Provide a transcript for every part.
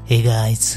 Hey guys,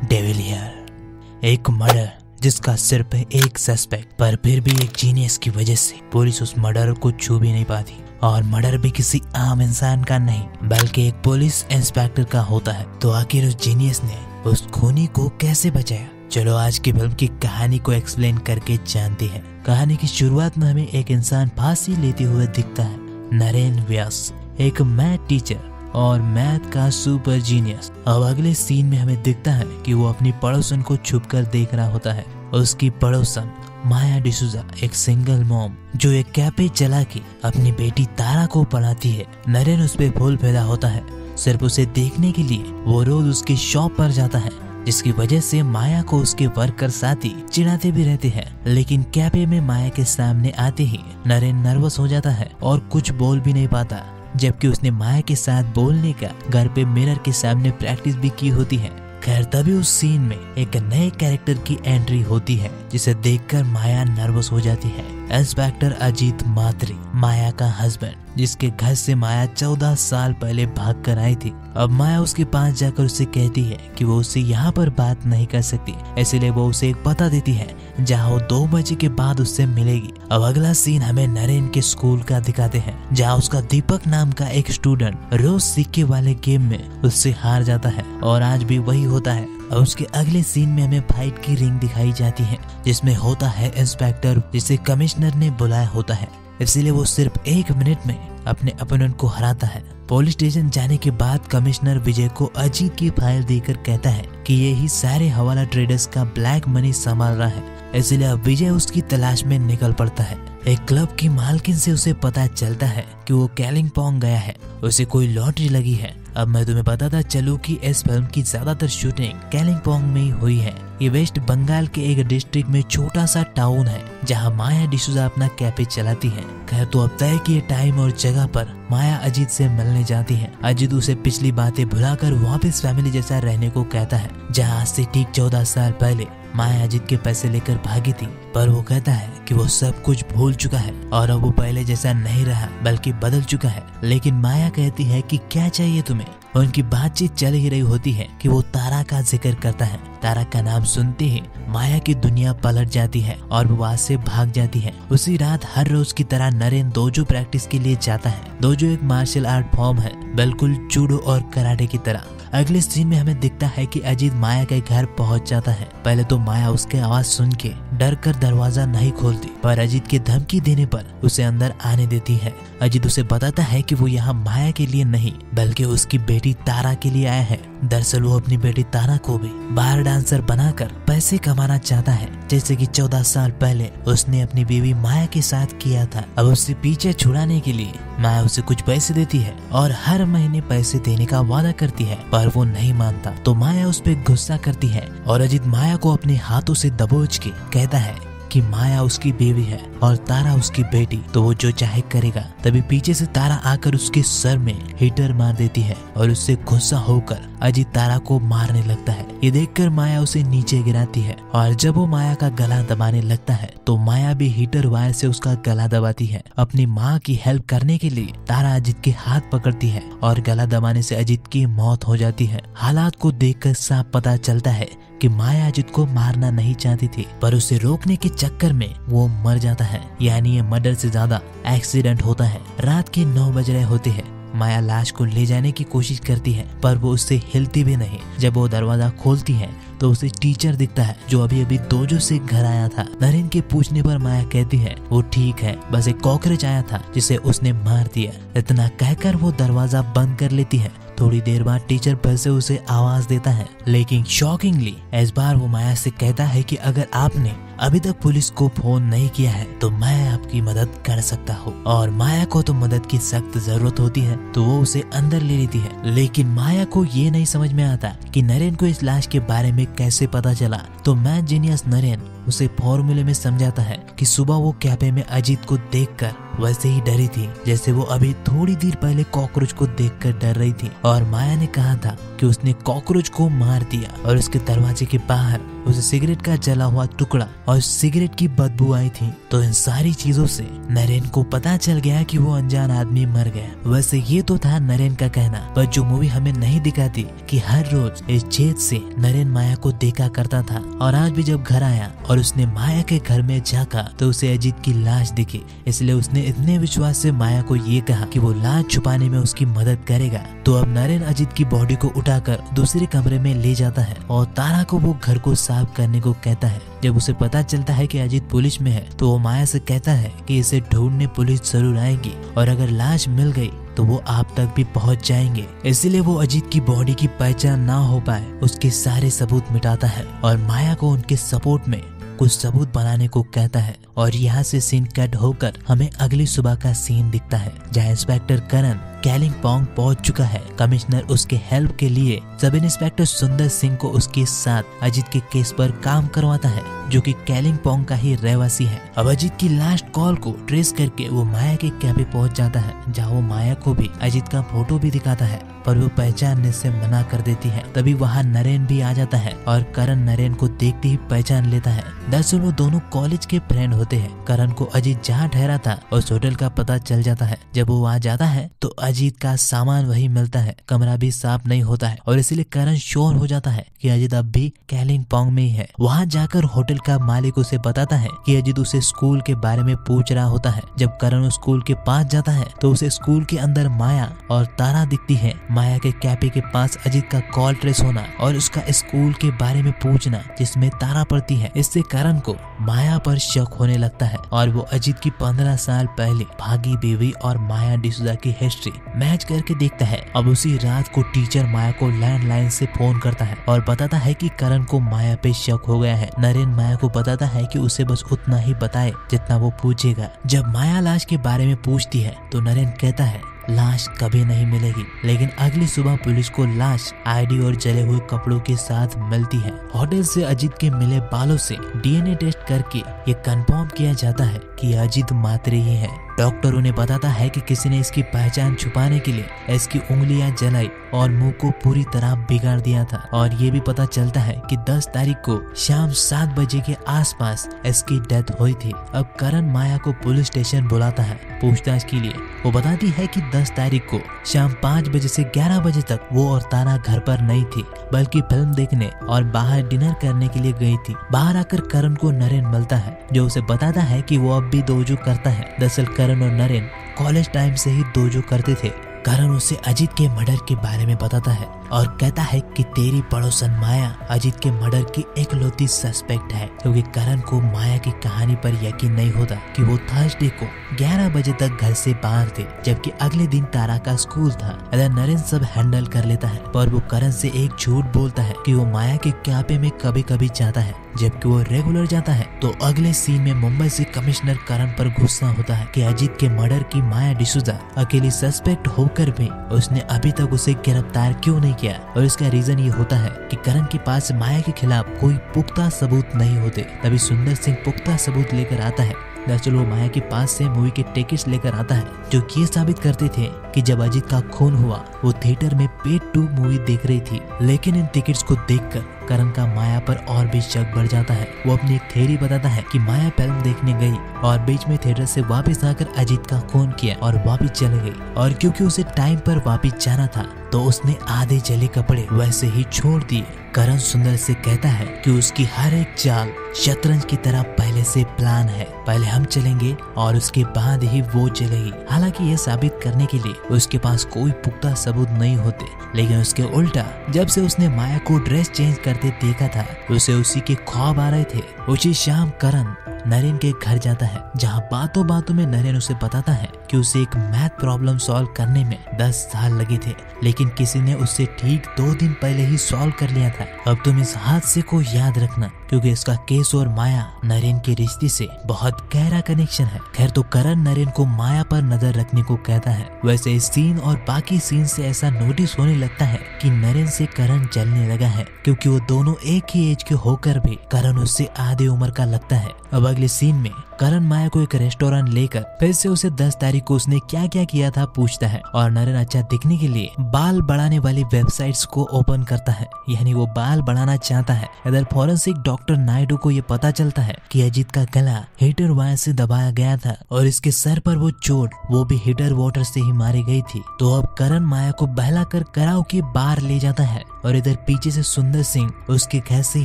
Devil here. एक murder जिसका सिर्फ एक सस्पेक्ट, पर फिर भी एक जीनियस की वजह से पुलिस उस मर्डर को छू भी नहीं पाती। और मर्डर भी किसी आम इंसान का नहीं बल्कि एक पुलिस इंस्पेक्टर का होता है। तो आखिर उस जीनियस ने उस खूनी को कैसे बचाया? चलो आज की फिल्म की कहानी को एक्सप्लेन करके जानते हैं। कहानी की शुरुआत में हमें एक इंसान फांसी लेते हुए दिखता है, नरेन व्यास, एक मैथ टीचर और मैथ का सुपर जीनियस। अब अगले सीन में हमें दिखता है कि वो अपनी पड़ोसन को छुपकर देख रहा होता है। उसकी पड़ोसन माया डिसूजा एक सिंगल मॉम जो एक कैफे चला के अपनी बेटी तारा को पढ़ाती है। नरेन उस पे फूल पैदा होता है सिर्फ उसे देखने के लिए। वो रोज उसकी शॉप पर जाता है, जिसकी वजह से माया को उसके वर्कर साथी चिढ़ाते भी रहते हैं। लेकिन कैफे में माया के सामने आते ही नरेन नर्वस हो जाता है और कुछ बोल भी नहीं पाता, जबकि उसने माया के साथ बोलने का घर पे मिरर के सामने प्रैक्टिस भी की होती है। खैर तभी उस सीन में एक नए कैरेक्टर की एंट्री होती है, जिसे देखकर माया नर्वस हो जाती है। इंस्पेक्टर अजीत मात्री, माया का हस्बैंड, जिसके घर से माया 14 साल पहले भाग कर आई थी। अब माया उसके पास जाकर उससे कहती है कि वो उससे यहाँ पर बात नहीं कर सकती, इसलिए वो उसे एक पता देती है जहाँ वो 2 बजे के बाद उससे मिलेगी। अब अगला सीन हमें नरेन के स्कूल का दिखाते हैं, जहाँ उसका दीपक नाम का एक स्टूडेंट रोज सिक्के वाले गेम में उससे हार जाता है और आज भी वही होता है। और उसके अगले सीन में हमें फाइट की रिंग दिखाई जाती है, जिसमें होता है इंस्पेक्टर जिसे कमिश्नर ने बुलाया होता है, इसलिए वो सिर्फ 1 मिनट में अपने अपोनेंट को हराता है। पुलिस स्टेशन जाने के बाद कमिश्नर विजय को अजीत की फाइल देकर कहता है कि ये ही सारे हवाला ट्रेडर्स का ब्लैक मनी संभाल रहा है, इसलिए अब विजय उसकी तलाश में निकल पड़ता है। एक क्लब की मालकिन से उसे पता चलता है कि वो कालिम्पोंग गया है, उसे कोई लॉटरी लगी है। अब मैं तुम्हें बताता चलूं कि इस फिल्म की ज्यादातर शूटिंग कालिम्पोंग में ही हुई है। ये वेस्ट बंगाल के एक डिस्ट्रिक्ट में छोटा सा टाउन है, जहां माया डिसूजा अपना कैफे चलाती है। खैर तो अब तय किए टाइम और जगह पर माया अजीत से मिलने जाती है। अजीत उसे पिछली बातें भुलाकर वापस फैमिली जैसा रहने को कहता है, जहाँ आज से ठीक 14 साल पहले माया अजीत के पैसे लेकर भागी थी। पर वो कहता है कि वो सब कुछ भूल चुका है और अब वो पहले जैसा नहीं रहा बल्कि बदल चुका है। लेकिन माया कहती है कि क्या चाहिए तुम्हें। उनकी बातचीत चल ही रही होती है कि वो तारा का जिक्र करता है। तारा का नाम सुनते ही माया की दुनिया पलट जाती है और वो वहां से भाग जाती है। उसी रात हर रोज की तरह नरेन दोजो प्रैक्टिस के लिए जाता है। दोजो एक मार्शल आर्ट फॉर्म है, बिल्कुल जूडो और कराटे की तरह। अगले सीन में हमें दिखता है कि अजीत माया के घर पहुंच जाता है। पहले तो माया उसके आवाज सुन के डर कर दरवाजा नहीं खोलती, पर अजीत की धमकी देने पर उसे अंदर आने देती है। अजीत उसे बताता है कि वो यहाँ माया के लिए नहीं बल्कि उसकी बेटी तारा के लिए आया है। दरअसल वो अपनी बेटी तारा को भी बार डांसर बनाकर पैसे कमाना चाहता है, जैसे कि 14 साल पहले उसने अपनी बीवी माया के साथ किया था। अब उससे पीछे छुड़ाने के लिए माया उसे कुछ पैसे देती है और हर महीने पैसे देने का वादा करती है, पर वो नहीं मानता। तो माया उस पर गुस्सा करती है और अजीत माया को अपने हाथों से दबोच के कहता है कि माया उसकी बीवी है और तारा उसकी बेटी, तो वो जो चाहे करेगा। तभी पीछे से तारा आकर उसके सर में हीटर मार देती है और उससे गुस्सा होकर अजीत तारा को मारने लगता है। ये देखकर माया उसे नीचे गिराती है और जब वो माया का गला दबाने लगता है तो माया भी हीटर वायर से उसका गला दबाती है। अपनी माँ की हेल्प करने के लिए तारा अजीत के हाथ पकड़ती है और गला दबाने से अजीत की मौत हो जाती है। हालात को देखकर साफ पता चलता है कि माया अजीत को मारना नहीं चाहती थी, पर उसे रोकने के चक्कर में वो मर जाता है। यानी ये मर्डर से ज्यादा एक्सीडेंट होता है। रात के 9 बज रहे होते हैं। माया लाश को ले जाने की कोशिश करती है, पर वो उससे हिलती भी नहीं। जब वो दरवाजा खोलती है तो उसे टीचर दिखता है, जो अभी अभी दोजो से घर आया था। नरेन के पूछने पर माया कहती है वो ठीक है, बस एक कॉकरोच आया था जिसे उसने मार दिया। इतना कहकर वो दरवाजा बंद कर लेती है। थोड़ी देर बाद टीचर फिर से उसे आवाज देता है, लेकिन शॉकिंगली इस बार वो माया से कहता है कि अगर आपने अभी तक पुलिस को फोन नहीं किया है तो मैं आपकी मदद कर सकता हूँ। और माया को तो मदद की सख्त जरूरत होती है, तो वो उसे अंदर ले लेती है। लेकिन माया को ये नहीं समझ में आता कि नरेन को इस लाश के बारे में कैसे पता चला। तो मैथ जीनियस नरेन उसे फॉर्मूले में समझाता है कि सुबह वो कैफे में अजीत को देखकर वैसे ही डरी थी जैसे वो अभी थोड़ी देर पहले कॉकरोच को देखकर डर रही थी। और माया ने कहा था कि उसने कॉकरोच को मार दिया और उसके दरवाजे के बाहर उसे सिगरेट का जला हुआ टुकड़ा और सिगरेट की बदबू आई थी। तो इन सारी चीजों से नरेन को पता चल गया कि वो अनजान आदमी मर गया। वैसे ये तो था नरेन का कहना, पर जो मूवी हमें नहीं दिखाती कि हर रोज इस छेद से नरेन माया को देखा करता था। और आज भी जब घर आया और उसने माया के घर में झांका तो उसे अजीत की लाश दिखी। इसलिए उसने इतने विश्वास से माया को ये कहा कि वो लाश छुपाने में उसकी मदद करेगा। तो अब नरेन अजीत की बॉडी को उठाकर दूसरे कमरे में ले जाता है और तारा को वो घर को साफ करने को कहता है। जब उसे पता चलता है कि अजीत पुलिस में है तो वो माया से कहता है कि इसे ढूंढने पुलिस जरूर आएगी और अगर लाश मिल गई तो वो आप तक भी पहुंच जाएंगे। इसीलिए वो अजीत की बॉडी की पहचान ना हो पाए उसके सारे सबूत मिटाता है और माया को उनके सपोर्ट में कुछ सबूत बनाने को कहता है। और यहाँ से सीन कट होकर हमें अगली सुबह का सीन दिखता है जहाँ इंस्पेक्टर करण कालिम्पोंग पहुंच चुका है। कमिश्नर उसके हेल्प के लिए सब इंस्पेक्टर सुंदर सिंह को उसके साथ अजीत के केस पर काम करवाता है, जो कि कालिम्पोंग का ही रहवासी है। अब अजीत की लास्ट कॉल को ट्रेस करके वो माया के कैफे पहुंच जाता है, जहाँ वो माया को भी अजीत का फोटो भी दिखाता है, पर वो पहचानने से मना कर देती है। तभी वहाँ नरेन भी आ जाता है और करण नरेन को देखते ही पहचान लेता है। दरअसल वो दोनों कॉलेज के फ्रेंड होते हैं। करण को अजीत जहाँ ठहरा था उस होटल का पता चल जाता है। जब वो वहाँ जाता है तो अजीत का सामान वही मिलता है, कमरा भी साफ नहीं होता है और इसीलिए करण श्योर हो जाता है कि अजीत अब भी कालिम्पोंग में ही है। वहाँ जाकर होटल का मालिक उसे बताता है कि अजीत उसे स्कूल के बारे में पूछ रहा होता है। जब करण उस स्कूल के पास जाता है तो उसे स्कूल के अंदर माया और तारा दिखती है। माया के कैफे के पास अजीत का कॉल ट्रेस होना और उसका स्कूल के बारे में पूछना जिसमें तारा पढ़ती है, इससे करण को माया पर शक होने लगता है और वो अजीत की 15 साल पहले भागी बीवी और माया डिसूजा की हिस्ट्री मैच करके देखता है। अब उसी रात को टीचर माया को लैंडलाइन से फोन करता है और बताता है कि करण को माया पे शक हो गया है। नरेन माया को बताता है कि उसे बस उतना ही बताए जितना वो पूछेगा। जब माया लाश के बारे में पूछती है तो नरेन कहता है लाश कभी नहीं मिलेगी, लेकिन अगली सुबह पुलिस को लाश आईडी और जले हुए कपड़ों के साथ मिलती है। होटल से अजीत के मिले बालों से डीएनए टेस्ट करके ये कंफर्म किया जाता है कि अजीत मात्रे ही है। डॉक्टर उन्हें बताता है कि किसी ने इसकी पहचान छुपाने के लिए इसकी उंगलियां जलाई और मुंह को पूरी तरह बिगाड़ दिया था। और ये भी पता चलता है कि 10 तारीख को शाम 7 बजे के आसपास इसकी डेथ हुई थी। अब करण माया को पुलिस स्टेशन बुलाता है पूछताछ के लिए। वो बताती है कि 10 तारीख को शाम 5 बजे से 11 बजे तक वो और तारा घर पर नहीं थी, बल्कि फिल्म देखने और बाहर डिनर करने के लिए गई थी। बाहर आकर करण को नरेन मिलता है, जो उसे बताता है कि वो अब भी दोजो करता है। दरअसल करण और नरेन कॉलेज टाइम से ही दोजो करते थे। करण उसे अजीत के मर्डर के बारे में बताता है और कहता है कि तेरी पड़ोसन माया अजीत के मर्डर की इकलौती सस्पेक्ट है, क्योंकि करण को माया की कहानी पर यकीन नहीं होता कि वो थर्सडे को 11 बजे तक घर से बाहर थे, जबकि अगले दिन तारा का स्कूल था। इधर नरेन सब हैंडल कर लेता है, पर वो करण से एक झूठ बोलता है कि वो माया के कैफे में कभी कभी जाता है, जबकि वो रेगुलर जाता है। तो अगले सीन में मुंबई से कमिश्नर करण पर गुस्सा होता है कि अजीत के मर्डर की माया डिसूजा अकेली सस्पेक्ट होकर भी उसने अभी तक उसे गिरफ्तार क्यों नहीं किया। और इसका रीजन ये होता है कि करण के पास माया के खिलाफ कोई पुख्ता सबूत नहीं होते। तभी सुंदर सिंह पुख्ता सबूत लेकर आता है। दरअसल वो माया के पास से मूवी के टिकट्स लेकर आता है, जो ये साबित करते थे कि जब अजीत का खून हुआ वो थिएटर में पेड 2 मूवी देख रही थी। लेकिन इन टिकट्स को देखकर करण का माया पर और भी शक बढ़ जाता है। वो अपनी एक थ्योरी बताता है कि माया फिल्म देखने गई और बीच में थिएटर से वापस आकर अजीत का खून किया और वापस चली गई, और क्योंकि उसे टाइम पर वापस जाना था तो उसने आधे जले कपड़े वैसे ही छोड़ दिए। करण सुंदर से कहता है कि उसकी हर एक चाल शतरंज की तरह पहले से प्लान है, पहले हम चलेंगे और उसके बाद ही वो चलेगी। हालांकि ये साबित करने के लिए उसके पास कोई पुख्ता सबूत नहीं होते, लेकिन उसके उल्टा जब से उसने माया को ड्रेस चेंज करते देखा था उसे उसी के ख्वाब आ रहे थे। उसी शाम करण नरेन के घर जाता है, जहाँ बातों बातों में नरेन उसे बताता है कि उसे एक मैथ प्रॉब्लम सॉल्व करने में 10 साल लगे थे, लेकिन किसी ने उससे ठीक 2 दिन पहले ही सॉल्व कर लिया था। अब तुम इस हादसे को याद रखना, क्योंकि इसका केस और माया नरेन के रिश्ते से बहुत गहरा कनेक्शन है। खैर, तो करण नरेन को माया पर नजर रखने को कहता है। वैसे इस सीन और बाकी सीन से ऐसा नोटिस होने लगता है कि नरेन से करण जलने लगा है, क्योंकि वो दोनों एक ही एज के होकर भी करण उससे आधे उम्र का लगता है। अब अगले सीन में करण माया को एक रेस्टोरेंट लेकर फिर से उसे 10 तारीख को उसने क्या क्या किया था पूछता है और नरेन अच्छा दिखने के लिए बाल बढ़ाने वाली वेबसाइट्स को ओपन करता है, यानी वो बाल बढ़ाना चाहता है। इधर फॉरेंसिक डॉक्टर नायडू को ये पता चलता है कि अजीत का गला हीटर वायर से दबाया गया था और इसके सर पर वो चोट वो भी हीटर वाटर से ही मारी गई थी। तो अब करण माया को बहलाकर कराओके बार ले जाता है और इधर पीछे से सुंदर सिंह उसके घर से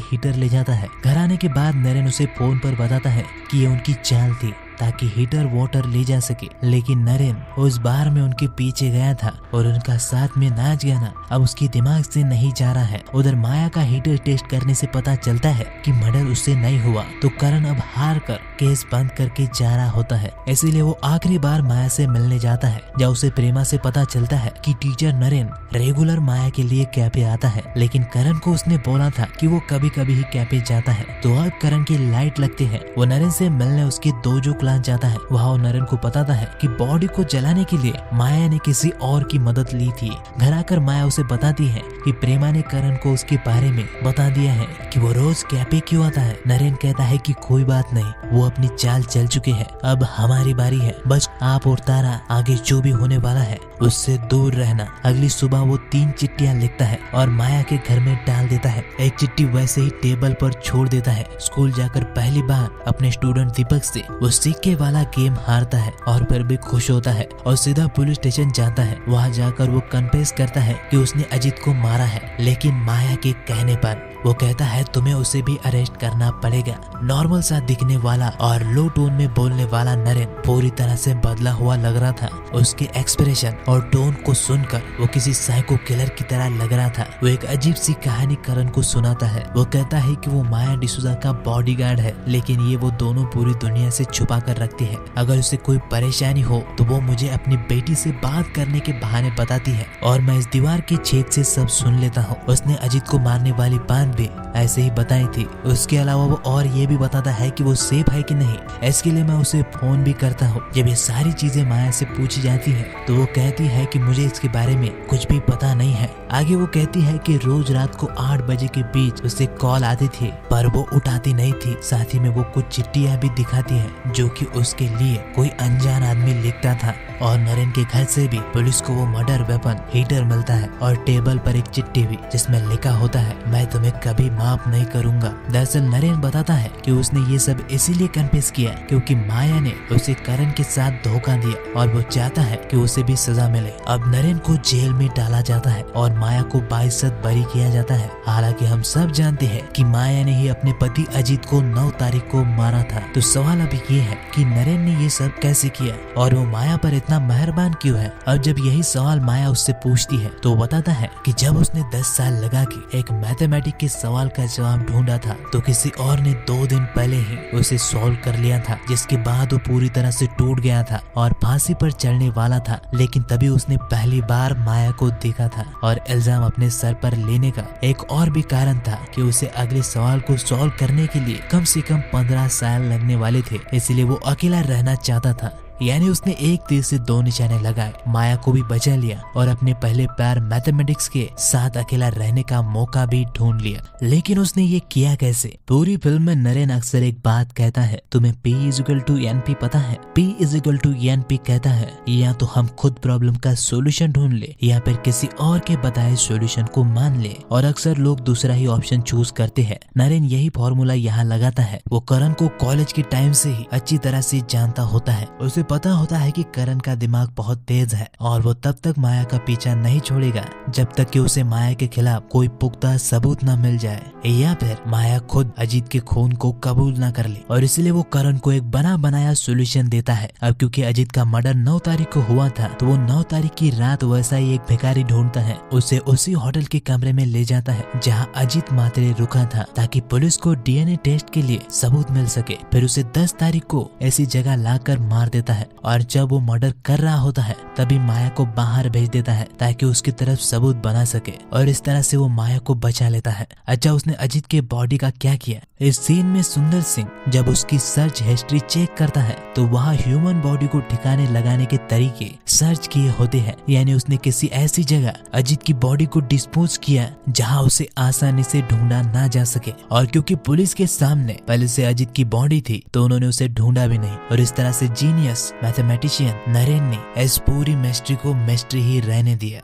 हीटर ले जाता है। घर आने के बाद नरेन उसे फोन पर बताता है कि ये उनकी चाल थी ताकि हीटर वाटर ले जा सके, लेकिन नरेन उस बार में उनके पीछे गया था और उनका साथ में नाच गाना अब उसके दिमाग से नहीं जा रहा है। उधर माया का हीटर टेस्ट करने से पता चलता है कि मर्डर उससे नहीं हुआ, तो करण अब हार कर केस बंद करके जा रहा होता है। इसीलिए वो आखिरी बार माया से मिलने जाता है, जहाँ उसे प्रेमा से पता चलता है कि टीचर नरेन रेगुलर माया के लिए कैफे आता है, लेकिन करण को उसने बोला था कि वो कभी कभी ही कैफे जाता है। तो अब करण की लाइट लगती है, वो नरेन से मिलने उसके दोजो क्लास जाता है। वहाँ नरेन को बताता है कि बॉडी को जलाने के लिए माया ने किसी और की मदद ली थी। घर आकर माया उसे बताती है कि प्रेमा ने करण को उसके बारे में बता दिया है कि वो रोज कैफे क्यों आता है। नरेन कहता है कि कोई बात नहीं, वो अपनी चाल चल चुके हैं, अब हमारी बारी है, बस आप और तारा आगे जो भी होने वाला है उससे दूर रहना। अगली सुबह वो 3 चिट्ठियां लिखता है और माया के घर में डाल देता है। एक चिट्ठी वैसे ही टेबल पर छोड़ देता है। स्कूल जाकर पहली बार अपने स्टूडेंट दीपक से वो सिक्के वाला गेम हारता है और फिर भी खुश होता है और सीधा पुलिस स्टेशन जाता है। वहाँ जाकर वो कन्फेस करता है कि उसने अजीत को मारा है, लेकिन माया के कहने पर वो कहता है तुम्हें उसे भी अरेस्ट करना पड़ेगा। नॉर्मल सा दिखने वाला और लो टोन में बोलने वाला नरेन पूरी तरह से बदला हुआ लग रहा था। उसके एक्सप्रेशन और टोन को सुनकर वो किसी साइको किलर की तरह लग रहा था। वो एक अजीब सी कहानी करण को सुनाता है। वो कहता है कि वो माया डिसूजा का बॉडीगार्ड है, लेकिन ये वो दोनों पूरी दुनिया से छुपा कर रखती है। अगर उसे कोई परेशानी हो तो वो मुझे अपनी बेटी से बात करने के बहाने बताती है और मैं इस दीवार के छेद से सब सुन लेता हूँ। उसने अजीत को मारने वाली बात भी ऐसे ही बताई थी। उसके अलावा वो और ये भी बताता है कि वो सेफ है कि नहीं। इसके लिए मैं उसे फोन भी करता हूँ। जब ये सारी चीजें माया से पूछी जाती है तो वो कहती है कि मुझे इसके बारे में कुछ भी पता नहीं है। आगे वो कहती है कि रोज रात को 8 बजे के बीच उसे कॉल आती थी, पर वो उठाती नहीं थी। साथ ही में वो कुछ चिट्ठियां भी दिखाती है जो कि उसके लिए कोई अनजान आदमी लिखता था। और नरेन के घर से भी पुलिस को वो मर्डर वेपन हीटर मिलता है और टेबल पर एक चिट्ठी भी जिसमें लिखा होता है मैं तुम्हें कभी माफ नहीं करूंगा। दरअसल नरेन बताता है कि उसने ये सब इसीलिए कन्फेस किया क्योंकि माया ने उसे करण के साथ धोखा दिया और वो चाहता है कि उसे भी सजा मिले। अब नरेन को जेल में डाला जाता है और माया को 22 बरी किया जाता है। हालांकि हम सब जानते हैं कि माया ने ही अपने पति अजीत को 9 तारीख को मारा था। तो सवाल अभी ये है कि नरेन ने ये सब कैसे किया और वो माया पर इतना मेहरबान क्यों है। अब जब यही सवाल माया उससे पूछती है तो बताता है कि जब उसने 10 साल लगा के एक मैथमेटिक्स के सवाल का जवाब ढूंढा था तो किसी और ने 2 दिन पहले ही उसे सॉल्व कर लिया था, जिसके बाद वो पूरी तरह से टूट गया था और फांसी पर चढ़ने वाला था। लेकिन तभी उसने पहली बार माया को देखा था और इल्जाम अपने सर पर लेने का एक और भी कारण था कि उसे अगले सवाल को सॉल्व करने के लिए कम से कम 15 साल लगने वाले थे। इसलिए वो अकेला रहना चाहता था। यानी उसने एक तीर से 2 निशाने लगाए, माया को भी बचा लिया और अपने पहले प्यार मैथमेटिक्स के साथ अकेला रहने का मौका भी ढूंढ लिया। लेकिन उसने ये किया कैसे? पूरी फिल्म में नरेन अक्सर एक बात कहता है, तुम्हें P=NP पता है? P=NP कहता है या तो हम खुद प्रॉब्लम का सोल्यूशन ढूंढ ले या फिर किसी और के बताए सोल्यूशन को मान ले, और अक्सर लोग दूसरा ही ऑप्शन चूज करते हैं। नरेन यही फॉर्मूला यहाँ लगाता है। वो करण को कॉलेज के टाइम से ही अच्छी तरह से जानता होता है। उसे पता होता है कि करण का दिमाग बहुत तेज है और वो तब तक माया का पीछा नहीं छोड़ेगा जब तक कि उसे माया के खिलाफ कोई पुख्ता सबूत न मिल जाए या फिर माया खुद अजीत के खून को कबूल न कर ले। और इसलिए वो करण को एक बना बनाया सोल्यूशन देता है। अब क्योंकि अजीत का मर्डर 9 तारीख को हुआ था तो वो 9 तारीख की रात वैसा ही एक भिखारी ढूंढता है। उसे उसी होटल के कमरे में ले जाता है जहाँ अजीत मात्रे रुका था, ताकि पुलिस को DNA टेस्ट के लिए सबूत मिल सके। फिर उसे 10 तारीख को ऐसी जगह लाकर मार देता है और जब वो मर्डर कर रहा होता है तभी माया को बाहर भेज देता है ताकि उसकी तरफ सबूत बना सके और इस तरह से वो माया को बचा लेता है। अच्छा, उसने अजीत के बॉडी का क्या किया? इस सीन में सुंदर सिंह जब उसकी सर्च हिस्ट्री चेक करता है तो वहाँ ह्यूमन बॉडी को ठिकाने लगाने के तरीके सर्च किए होते हैं, यानी उसने किसी ऐसी जगह अजीत की बॉडी को डिस्पोज किया जहाँ उसे आसानी से ढूंढा ना जा सके। और क्योंकि पुलिस के सामने पहले से अजीत की बॉडी थी तो उन्होंने उसे ढूंढा भी नहीं। और इस तरह से जीनियस मैथमेटिशियन नरेन ने इस पूरी मिस्ट्री को मिस्ट्री ही रहने दिया।